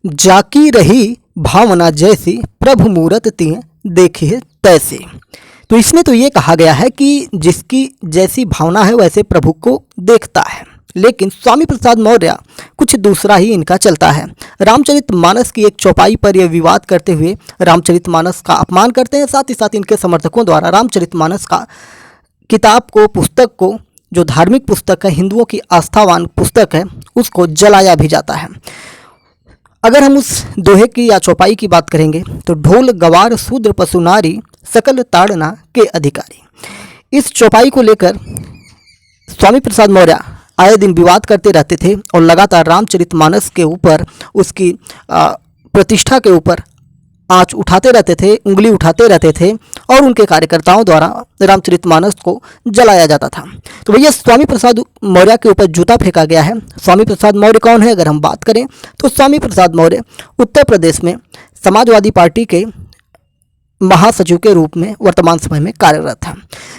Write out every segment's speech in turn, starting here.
जाकी रही भावना जैसी, प्रभु मूरत तिय देखिए तैसे। तो इसमें तो ये कहा गया है कि जिसकी जैसी भावना है वैसे प्रभु को देखता है, लेकिन स्वामी प्रसाद मौर्य कुछ दूसरा ही इनका चलता है। रामचरितमानस की एक चौपाई पर यह विवाद करते हुए रामचरितमानस का अपमान करते हैं। साथ ही साथ इनके समर्थकों द्वारा रामचरितमानस का किताब को, पुस्तक को, जो धार्मिक पुस्तक है, हिंदुओं की आस्थावान पुस्तक है, उसको जलाया भी जाता है। अगर हम उस दोहे की या चौपाई की बात करेंगे तो ढोल गवार शूद्र पशु नारी, सकल ताड़ना के अधिकारी। इस चौपाई को लेकर स्वामी प्रसाद मौर्य आए दिन विवाद करते रहते थे और लगातार रामचरितमानस के ऊपर, उसकी प्रतिष्ठा के ऊपर आंच उठाते रहते थे, उंगली उठाते रहते थे और उनके कार्यकर्ताओं द्वारा रामचरितमानस को जलाया जाता था। तो भैया स्वामी प्रसाद मौर्य के ऊपर जूता फेंका गया है। स्वामी प्रसाद मौर्य कौन है? अगर हम बात करें तो स्वामी प्रसाद मौर्य उत्तर प्रदेश में समाजवादी पार्टी के महासचिव के रूप में वर्तमान समय में कार्यरत है।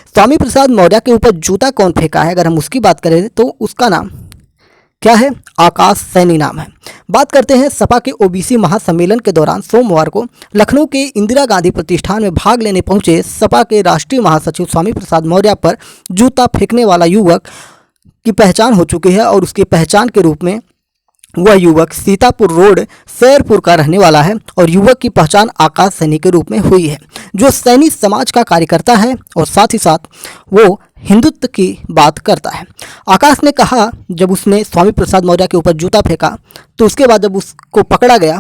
स्वामी प्रसाद मौर्य के ऊपर जूता कौन फेंका है, अगर हम उसकी बात करें तो उसका नाम क्या है? आकाश सैनी नाम है। बात करते हैं सपा के ओबीसी महासम्मेलन के दौरान सोमवार को लखनऊ के इंदिरा गांधी प्रतिष्ठान में भाग लेने पहुंचे सपा के राष्ट्रीय महासचिव स्वामी प्रसाद मौर्य पर जूता फेंकने वाला युवक की पहचान हो चुकी है और उसकी पहचान के रूप में वह युवक सीतापुर रोड सैरपुर का रहने वाला है और युवक की पहचान आकाश सैनी के रूप में हुई है, जो सैनी समाज का कार्यकर्ता है और साथ ही साथ वो हिंदुत्व की बात करता है। आकाश ने कहा, जब उसने स्वामी प्रसाद मौर्य के ऊपर जूता फेंका तो उसके बाद जब उसको पकड़ा गया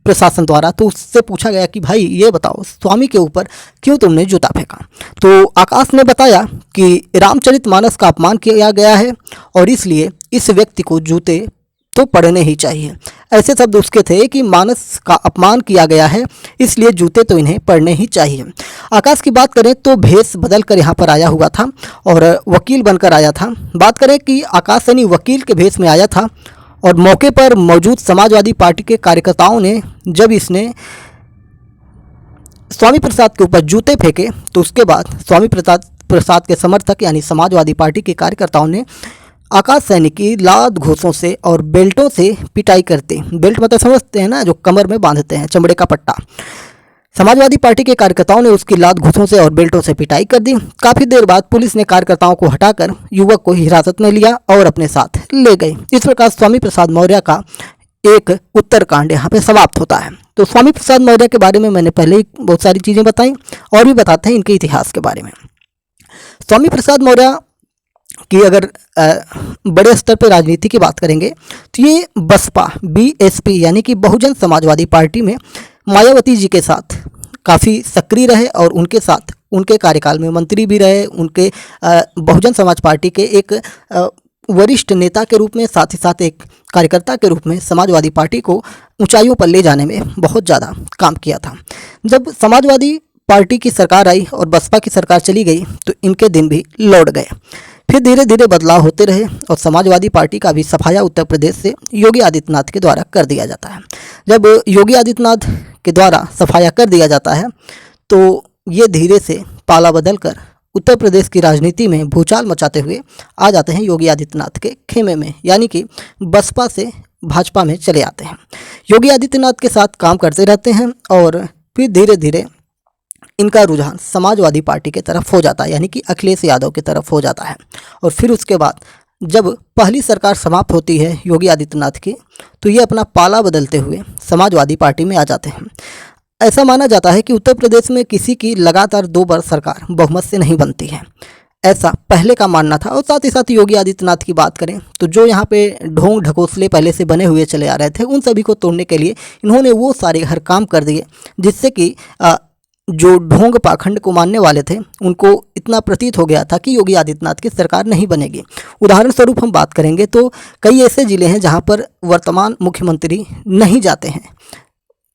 प्रशासन द्वारा तो उससे पूछा गया कि भाई ये बताओ स्वामी के ऊपर क्यों तुमने जूता फेंका। तो आकाश ने बताया कि रामचरितमानस का अपमान किया गया है और इसलिए इस व्यक्ति को जूते तो पड़ने ही चाहिए। ऐसे शब्द उसके थे कि मानस का अपमान किया गया है, इसलिए जूते तो इन्हें पड़ने ही चाहिए। आकाश की बात करें तो भेष बदल कर यहाँ पर आया हुआ था और वकील बनकर आया था। बात करें कि आकाश सैनी वकील के भेष में आया था और मौके पर मौजूद समाजवादी पार्टी के कार्यकर्ताओं ने जब इसने स्वामी प्रसाद के ऊपर जूते फेंके तो उसके बाद स्वामी प्रसाद के समर्थक यानी समाजवादी पार्टी के कार्यकर्ताओं ने आकाश सैनी की लात घूंसों से और बेल्टों से पिटाई करते। बेल्ट मतलब समझते हैं ना, जो कमर में बांधते हैं, चमड़े का पट्टा। समाजवादी पार्टी के कार्यकर्ताओं ने उसकी लात घूंसों से और बेल्टों से पिटाई कर दी। काफ़ी देर बाद पुलिस ने कार्यकर्ताओं को हटाकर युवक को हिरासत में लिया और अपने साथ ले गई। इस प्रकार स्वामी प्रसाद मौर्य का एक उत्तरकांड यहाँ पे समाप्त होता है। तो स्वामी प्रसाद मौर्य के बारे में मैंने पहले ही बहुत सारी चीज़ें बताई और भी बताते हैं इनके इतिहास के बारे में। स्वामी प्रसाद मौर्य कि अगर बड़े स्तर पर राजनीति की बात करेंगे तो ये बसपा बीएसपी यानी कि बहुजन समाजवादी पार्टी में मायावती जी के साथ काफ़ी सक्रिय रहे और उनके साथ उनके कार्यकाल में मंत्री भी रहे। उनके बहुजन समाज पार्टी के एक वरिष्ठ नेता के रूप में, साथ ही साथ एक कार्यकर्ता के रूप में समाजवादी पार्टी को ऊंचाइयों पर ले जाने में बहुत ज़्यादा काम किया था। जब समाजवादी पार्टी की सरकार आई और बसपा की सरकार चली गई तो इनके दिन भी लौट गए। फिर धीरे धीरे बदलाव होते रहे और समाजवादी पार्टी का भी सफाया उत्तर प्रदेश से योगी आदित्यनाथ के द्वारा कर दिया जाता है। जब योगी आदित्यनाथ के द्वारा सफाया कर दिया जाता है तो ये धीरे से पाला बदल कर उत्तर प्रदेश की राजनीति में भूचाल मचाते हुए आ जाते हैं योगी आदित्यनाथ के खेमे में, यानी कि बसपा से भाजपा में चले आते हैं। योगी आदित्यनाथ के साथ काम करते रहते हैं और फिर धीरे धीरे इनका रुझान समाजवादी पार्टी की तरफ हो जाता है, यानी कि अखिलेश यादव की तरफ हो जाता है। और फिर उसके बाद जब पहली सरकार समाप्त होती है योगी आदित्यनाथ की तो ये अपना पाला बदलते हुए समाजवादी पार्टी में आ जाते हैं। ऐसा माना जाता है कि उत्तर प्रदेश में किसी की लगातार 2 बार सरकार बहुमत से नहीं बनती है, ऐसा पहले का मानना था। और साथ ही साथ योगी आदित्यनाथ की बात करें तो जो यहाँ पे ढोंग ढकोसले पहले से बने हुए चले आ रहे थे उन सभी को तोड़ने के लिए इन्होंने वो सारे हर काम कर दिए जिससे कि जो ढोंग पाखंड को मानने वाले थे उनको इतना प्रतीत हो गया था कि योगी आदित्यनाथ की सरकार नहीं बनेगी। उदाहरण स्वरूप हम बात करेंगे तो कई ऐसे ज़िले हैं जहां पर वर्तमान मुख्यमंत्री नहीं जाते हैं।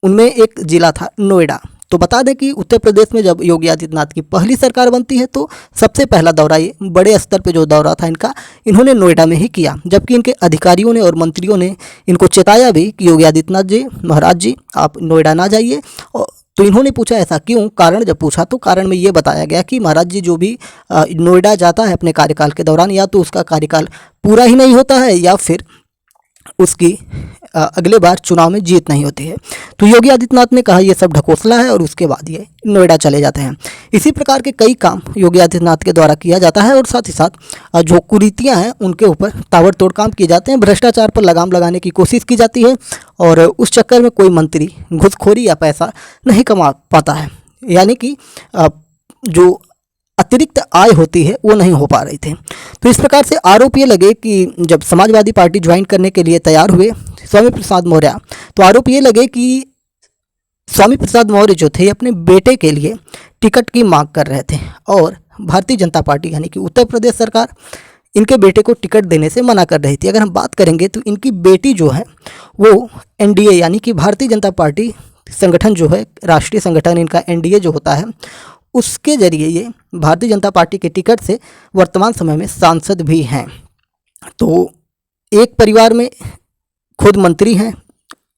उनमें एक ज़िला था नोएडा। तो बता दें कि उत्तर प्रदेश में जब योगी आदित्यनाथ की पहली सरकार बनती है तो सबसे पहला दौरा, ये बड़े स्तर पे जो दौरा था इनका, इन्होंने नोएडा में ही किया। जबकि इनके अधिकारियों ने और मंत्रियों ने इनको चेताया भी कि योगी आदित्यनाथ जी, महाराज जी, आप नोएडा ना जाइए। तो इन्होंने पूछा ऐसा क्यों, कारण जब पूछा तो कारण में ये बताया गया कि महाराज जी जो भी नोएडा जाता है अपने कार्यकाल के दौरान या तो उसका कार्यकाल पूरा ही नहीं होता है या फिर उसकी अगले बार चुनाव में जीत नहीं होती है। तो योगी आदित्यनाथ ने कहा ये सब ढकोसला है और उसके बाद ये नोएडा चले जाते हैं। इसी प्रकार के कई काम योगी आदित्यनाथ के द्वारा किया जाता है और साथ ही साथ जो कुरीतियां हैं उनके ऊपर ताबड़तोड़ काम किए जाते हैं। भ्रष्टाचार पर लगाम लगाने की कोशिश की जाती है और उस चक्कर में कोई मंत्री घूसखोरी या पैसा नहीं कमा पाता है, यानी कि जो अतिरिक्त आय होती है वो नहीं हो पा रही थी। तो इस प्रकार से आरोप ये लगे कि जब समाजवादी पार्टी ज्वाइन करने के लिए तैयार हुए स्वामी प्रसाद मौर्य, तो आरोप ये लगे कि स्वामी प्रसाद मौर्य जो थे अपने बेटे के लिए टिकट की मांग कर रहे थे और भारतीय जनता पार्टी यानी कि उत्तर प्रदेश सरकार इनके बेटे को टिकट देने से मना कर रही थी। अगर हम बात करेंगे तो इनकी बेटी जो है वो एनडीए यानी कि भारतीय जनता पार्टी संगठन जो है, राष्ट्रीय संगठन इनका एनडीए जो होता है, उसके जरिए ये भारतीय जनता पार्टी के टिकट से वर्तमान समय में सांसद भी हैं। तो एक परिवार में खुद मंत्री हैं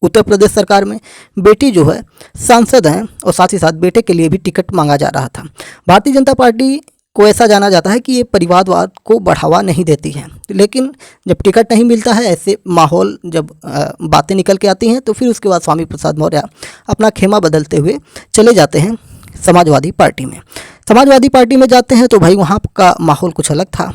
उत्तर प्रदेश सरकार में, बेटी जो है सांसद हैं और साथ ही साथ बेटे के लिए भी टिकट मांगा जा रहा था। भारतीय जनता पार्टी को ऐसा जाना जाता है कि ये परिवारवाद को बढ़ावा नहीं देती है, लेकिन जब टिकट नहीं मिलता है, ऐसे माहौल जब बातें निकल के आती हैं, तो फिर उसके बाद स्वामी प्रसाद मौर्य अपना खेमा बदलते हुए चले जाते हैं समाजवादी पार्टी में। समाजवादी पार्टी में जाते हैं तो भाई वहाँ का माहौल कुछ अलग था।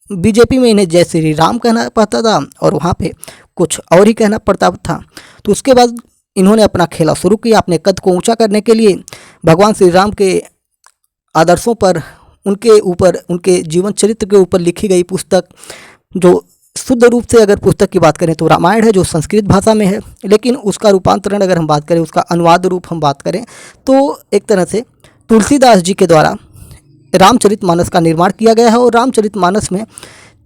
बीजेपी में इन्हें जय श्री राम कहना पड़ता था और वहाँ पे कुछ और ही कहना पड़ता था। तो उसके बाद इन्होंने अपना खेला शुरू किया। अपने कद को ऊंचा करने के लिए भगवान श्री राम के आदर्शों पर, उनके ऊपर, उनके जीवन चरित्र के ऊपर लिखी गई पुस्तक, जो शुद्ध रूप से अगर पुस्तक की बात करें तो रामायण है, जो संस्कृत भाषा में है, लेकिन उसका रूपांतरण अगर हम बात करें, उसका अनुवाद रूप हम बात करें, तो एक तरह से तुलसीदास जी के द्वारा रामचरितमानस का निर्माण किया गया है। और रामचरितमानस में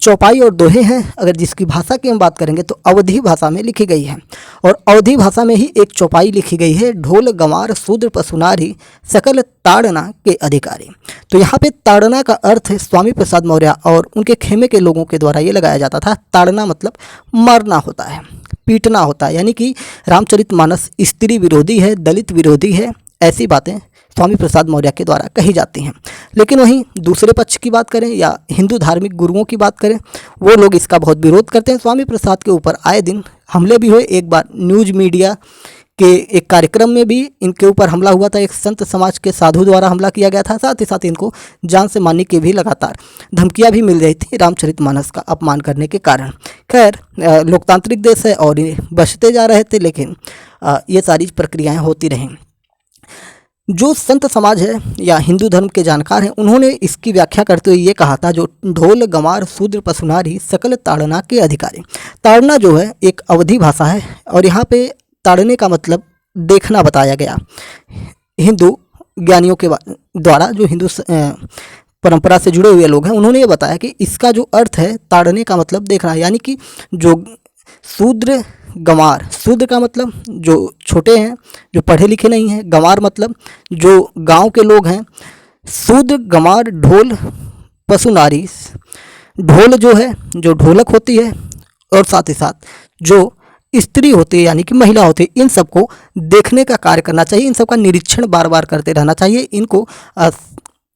चौपाई और दोहे हैं। अगर जिसकी भाषा की हम बात करेंगे तो अवधी भाषा में लिखी गई है और अवधी भाषा में ही एक चौपाई लिखी गई है, ढोल गंवार शूद्र पशुनारी सकल ताड़ना के अधिकारी। तो यहाँ पे ताड़ना का अर्थ है स्वामी प्रसाद मौर्य और उनके खेमे के लोगों के द्वारा ये लगाया जाता था। ताड़ना मतलब मारना होता है, पीटना होता है, यानी कि रामचरितमानस स्त्री विरोधी है, दलित विरोधी है, ऐसी बातें स्वामी प्रसाद मौर्य के द्वारा कही जाती हैं। लेकिन वहीं दूसरे पक्ष की बात करें या हिंदू धार्मिक गुरुओं की बात करें, वो लोग इसका बहुत विरोध करते हैं। स्वामी प्रसाद के ऊपर आए दिन हमले भी हुए। एक बार न्यूज मीडिया के एक कार्यक्रम में भी इनके ऊपर हमला हुआ था। एक संत समाज के साधु द्वारा हमला किया गया था। साथ ही साथ इनको जान से मारने की भी लगातार धमकियां भी मिल रही थी रामचरितमानस का अपमान करने के कारण। खैर, लोकतांत्रिक देश है और ये बचते जा रहे थे, लेकिन ये सारी प्रक्रियाएँ होती रहीं। जो संत समाज है या हिंदू धर्म के जानकार हैं, उन्होंने इसकी व्याख्या करते हुए ये कहा था, जो ढोल गंवार शूद्र पशुनारी सकल ताड़ना के अधिकारी। ताड़ना जो है एक अवधी भाषा है और यहाँ पे ताड़ने का मतलब देखना बताया गया। हिंदू ज्ञानियों के द्वारा, जो हिंदू परंपरा से जुड़े हुए लोग हैं, उन्होंने ये बताया कि इसका जो अर्थ है ताड़ने का मतलब देखना, यानी कि जो शूद्र गंवार, शूद्र का मतलब जो छोटे हैं, जो पढ़े लिखे नहीं हैं, गंवार मतलब जो गांव के लोग हैं, शूद्र गंवार ढोल पशुनारी, ढोल जो है जो ढोलक होती है और साथ ही साथ जो स्त्री होती है यानी कि महिला होती है, इन सबको देखने का कार्य करना चाहिए। इन सबका निरीक्षण बार बार करते रहना चाहिए। इनको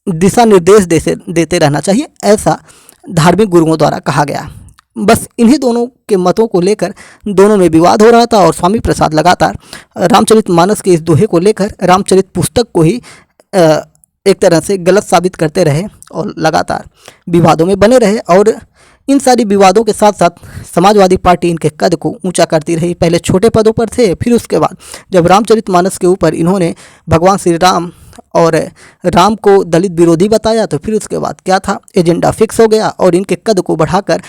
दिशा निर्देश देते रहना चाहिए, ऐसा धार्मिक गुरुओं द्वारा कहा गया। बस इन्हीं दोनों के मतों को लेकर दोनों में विवाद हो रहा था और स्वामी प्रसाद लगातार रामचरितमानस के इस दोहे को लेकर रामचरित पुस्तक को ही एक तरह से गलत साबित करते रहे और लगातार विवादों में बने रहे। और इन सारी विवादों के साथ साथ समाजवादी पार्टी इनके कद को ऊंचा करती रही। पहले छोटे पदों पर थे, फिर उसके बाद जब रामचरितमानस के ऊपर इन्होंने भगवान श्री राम और राम को दलित विरोधी बताया, तो फिर उसके बाद क्या था, एजेंडा फिक्स हो गया और इनके कद को बढ़ाकर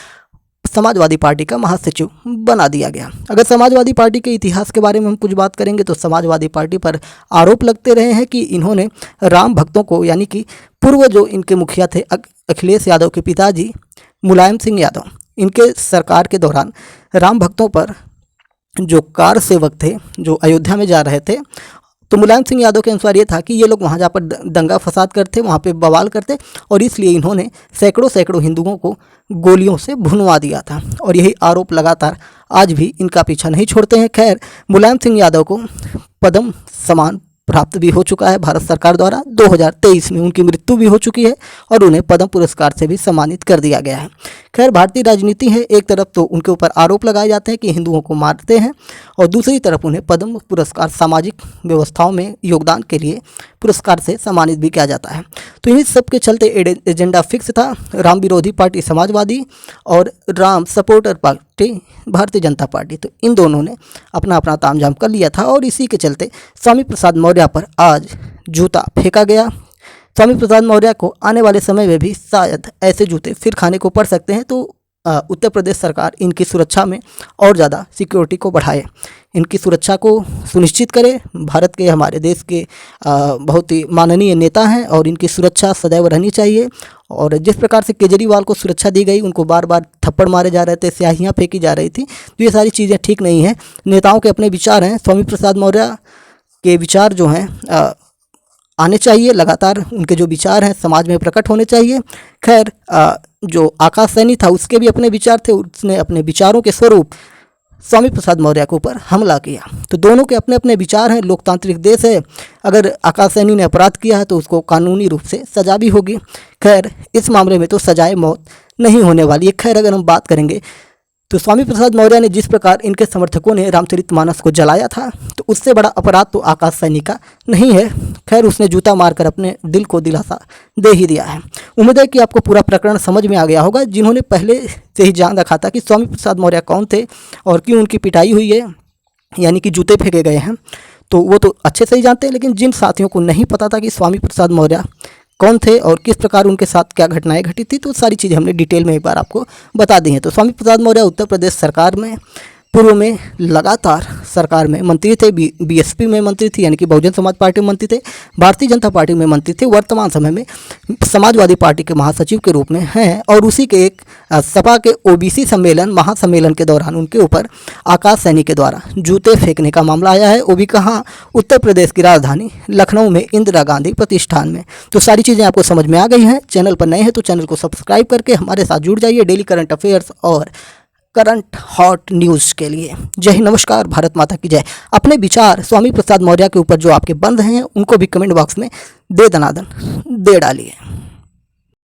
समाजवादी पार्टी का महासचिव बना दिया गया। अगर समाजवादी पार्टी के इतिहास के बारे में हम कुछ बात करेंगे तो समाजवादी पार्टी पर आरोप लगते रहे हैं कि इन्होंने राम भक्तों को, यानी कि पूर्व जो इनके मुखिया थे अखिलेश यादव के पिताजी मुलायम सिंह यादव, इनके सरकार के दौरान राम भक्तों पर जो कार सेवक थे जो अयोध्या में जा रहे थे, तो मुलायम सिंह यादव के अनुसार ये था कि ये लोग वहाँ जहाँ पर दंगा फसाद करते, वहाँ पे बवाल करते और इसलिए इन्होंने सैकड़ों हिंदुओं को गोलियों से भुनवा दिया था। और यही आरोप लगातार आज भी इनका पीछा नहीं छोड़ते हैं। खैर, मुलायम सिंह यादव को पद्म सम्मान प्राप्त भी हो चुका है भारत सरकार द्वारा। 2023 में उनकी मृत्यु भी हो चुकी है और उन्हें पद्म पुरस्कार से भी सम्मानित कर दिया गया है। खैर, भारतीय राजनीति है, एक तरफ तो उनके ऊपर आरोप लगाए जाते हैं कि हिंदुओं को मारते हैं और दूसरी तरफ उन्हें पद्म पुरस्कार सामाजिक व्यवस्थाओं में योगदान के लिए पुरस्कार से सम्मानित भी किया जाता है। तो इन्हीं सब के चलते एजेंडा फिक्स था। राम विरोधी पार्टी समाजवादी और Ram supporter party Bharatiya Janata party, तो इन दोनों ने अपना अपना तामझाम कर लिया था और इसी के चलते स्वामी प्रसाद मौर्य पर आज जूता फेंका गया। स्वामी प्रसाद मौर्य को आने वाले समय में भी शायद ऐसे जूते फिर खाने को पड़ सकते हैं। तो उत्तर प्रदेश सरकार इनकी सुरक्षा में और ज़्यादा सिक्योरिटी को बढ़ाए, इनकी सुरक्षा को सुनिश्चित करे। भारत के, हमारे देश के बहुत ही माननीय नेता हैं और इनकी सुरक्षा सदैव रहनी चाहिए। और जिस प्रकार से केजरीवाल को सुरक्षा दी गई, उनको बार बार थप्पड़ मारे जा रहे थे, स्याहियाँ फेंकी जा रही थी, तो ये सारी चीज़ें ठीक नहीं हैं। नेताओं के अपने विचार हैं, स्वामी प्रसाद मौर्य के विचार जो हैं आने चाहिए, लगातार उनके जो विचार हैं समाज में प्रकट होने चाहिए। खैर, जो आकाश सैनी था उसके भी अपने विचार थे, उसने अपने विचारों के स्वरूप स्वामी प्रसाद मौर्य के ऊपर हमला किया। तो दोनों के अपने अपने विचार हैं, लोकतांत्रिक देश है। अगर आकाश सैनी ने अपराध किया है तो उसको कानूनी रूप से सजा भी होगी। खैर, इस मामले में तो सजाए मौत नहीं होने वाली है। खैर, अगर हम बात करेंगे तो स्वामी प्रसाद मौर्य ने जिस प्रकार इनके समर्थकों ने रामचरितमानस को जलाया था, तो उससे बड़ा अपराध तो आकाश सैनी का नहीं है। खैर, उसने जूता मारकर अपने दिल को दिलासा दे ही दिया है। उम्मीद है कि आपको पूरा प्रकरण समझ में आ गया होगा। जिन्होंने पहले से ही जान रखा था कि स्वामी प्रसाद मौर्य कौन थे और क्यों उनकी पिटाई हुई है, यानी कि जूते फेंके गए हैं, तो वो तो अच्छे से ही जानते हैं। लेकिन जिन साथियों को नहीं पता था कि स्वामी प्रसाद मौर्य कौन थे और किस प्रकार उनके साथ क्या घटनाएं घटी थी, तो सारी चीज़ें हमने डिटेल में एक बार आपको बता दी हैं। तो स्वामी प्रसाद मौर्य उत्तर प्रदेश सरकार में पूर्व में लगातार सरकार में मंत्री थे, बीएसपी में मंत्री थे, यानी कि बहुजन समाज पार्टी में मंत्री थे, भारतीय जनता पार्टी में मंत्री थे, वर्तमान समय में समाजवादी पार्टी के महासचिव के रूप में हैं। और उसी के एक सपा के ओबीसी सम्मेलन, महासम्मेलन के दौरान उनके ऊपर आकाश सैनी के द्वारा जूते फेंकने का मामला आया है, वो भी कहाँ, उत्तर प्रदेश की राजधानी लखनऊ में इंदिरा गांधी प्रतिष्ठान में। तो सारी चीज़ें आपको समझ में आ गई हैं। चैनल पर नए हैं तो चैनल को सब्सक्राइब करके हमारे साथ जुड़ जाइए डेली करंट अफेयर्स और करंट हॉट न्यूज़ के लिए। जय हिंद, नमस्कार, भारत माता की जय। अपने विचार स्वामी प्रसाद मौर्य के ऊपर जो आपके बंद हैं उनको भी कमेंट बॉक्स में दे दनादन दे डालिए।